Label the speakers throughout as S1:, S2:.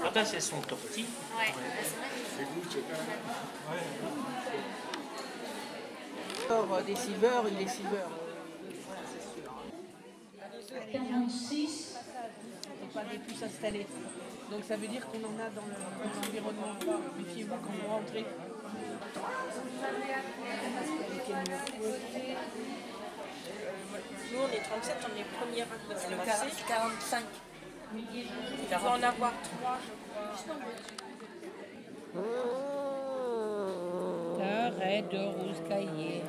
S1: patates, elles sont tortilles.
S2: Ouais.
S3: Des silvers, il est silver. Voilà, c'est sûr.
S2: 46.
S3: Et pas des puces installées. Donc ça veut dire qu'on en a dans l'environnement. Méfiez-vous quand vous rentrez.
S4: Nous, on est 37, on est premier rang de
S5: Le
S4: passer.
S5: 45.
S4: Il faut en avoir 3, je crois.
S5: Arrête de rouskailler.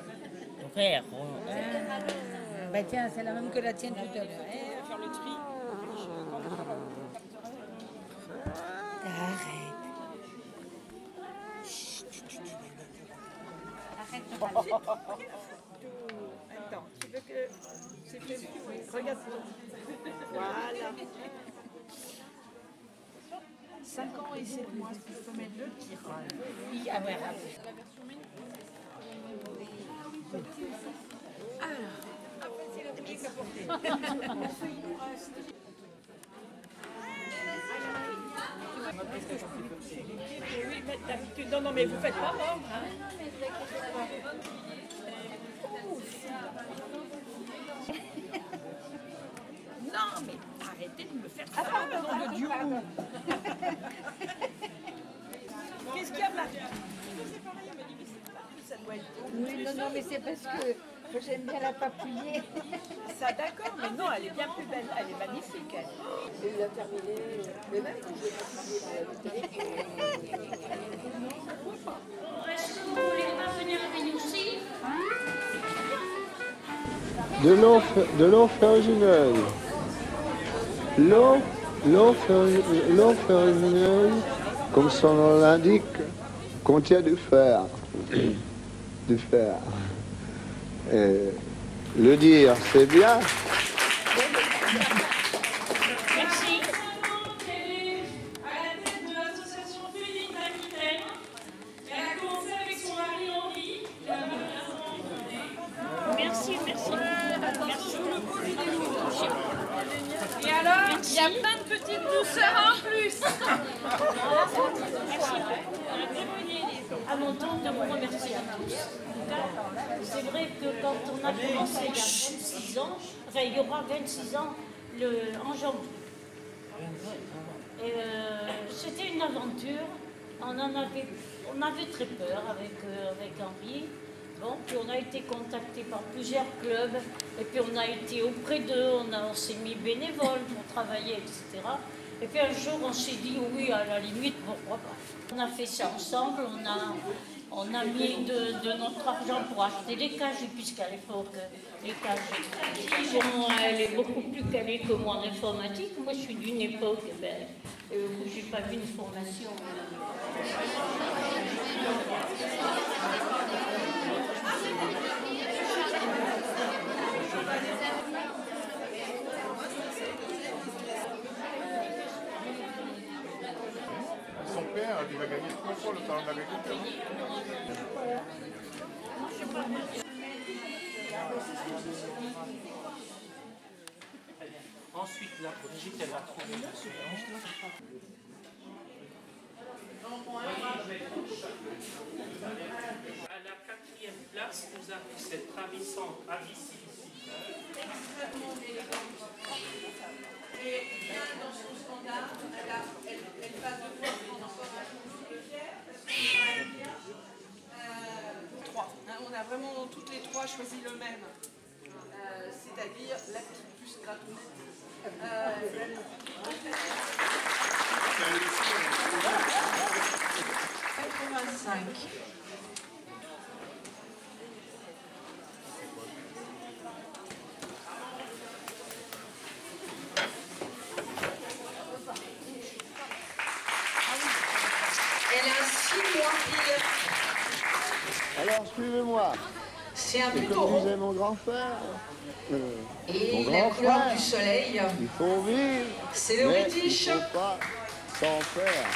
S5: Frère. Bah tiens, c'est la même que la tienne tout à l'heure.
S4: Faire le tri.
S5: Arrête.
S3: Attends, tu veux que c'est fait? Oui, regarde. Voilà. 5 ans et 7 mois, je peux mettre 2 tirs.
S5: Oui, ah ouais,
S4: Oui, mais d'habitude, non, mais vous faites pas mort. Hein. Non, mais arrêtez de me faire ça, nom de Dieu. Qu'est-ce qu'il y a, Marie? C'est pareil, elle m'a dit, mais c'est pas ça doit être bon.
S5: oui, non, mais c'est parce que j'aime bien la papouiller.
S4: Ça, d'accord, mais non, elle est bien plus belle, elle est magnifique, elle.
S6: Et il a terminé, mais même quand je l'ai fatigué dans la bouteille.
S2: Est-ce que vous voulez pas venir avec nous aussi?
S7: De l'eau fargineuse. L'eau fargineuse, comme son nom l'indique, contient du fer. Du fer. Et le dire, c'est bien.
S2: Merci.
S8: À la tête de l'association Féline d'Aquitaine. Elle a commencé avec son mari Henri.
S2: Merci.
S8: Et alors, il y a plein de petites douceurs en plus.
S2: À mon tour de vous remercier à tous. C'est vrai que quand on a commencé il y a 26 ans, enfin il y aura 26 ans en janvier. Et c'était une aventure. On avait très peur avec Henri. Bon, puis on a été contacté par plusieurs clubs, et puis on a été auprès d'eux, on s'est mis bénévole pour travailler, etc. Et puis un jour, on s'est dit, oui, à la limite, pourquoi pas. On a fait ça ensemble, on a mis de notre argent pour acheter des cages, puisqu'à l'époque, les cages, elle est beaucoup plus calée que moi en informatique. Moi, je suis d'une époque où je n'ai pas vu une formation.
S9: Son père, il a gagné 3 fois le talent d'agriculteur.
S1: Ensuite, la Brigitte, elle va trouver le suivant. À la 4e place, nous avons cette ravissante Avici.
S6: Extrêmement élégante. Et bien dans son standard, elle passe de fois encore un jour de fière, parce qu'on va bien.
S4: 3. On a vraiment toutes les 3 choisi le même. C'est-à-dire la petite puce gratuite.
S6: 85. Elle a 6 mois pile.
S7: Alors, suivez-moi.
S6: C'est un
S7: C'est
S6: peu
S7: comme
S6: taureau.
S7: disait mon grand frère.
S6: Et
S7: mon
S6: la
S7: grand
S6: couleur
S7: frère.
S6: du soleil,
S7: Il faut vivre.
S6: c'est le
S7: mais
S6: british.
S7: il ne faut pas s'en faire.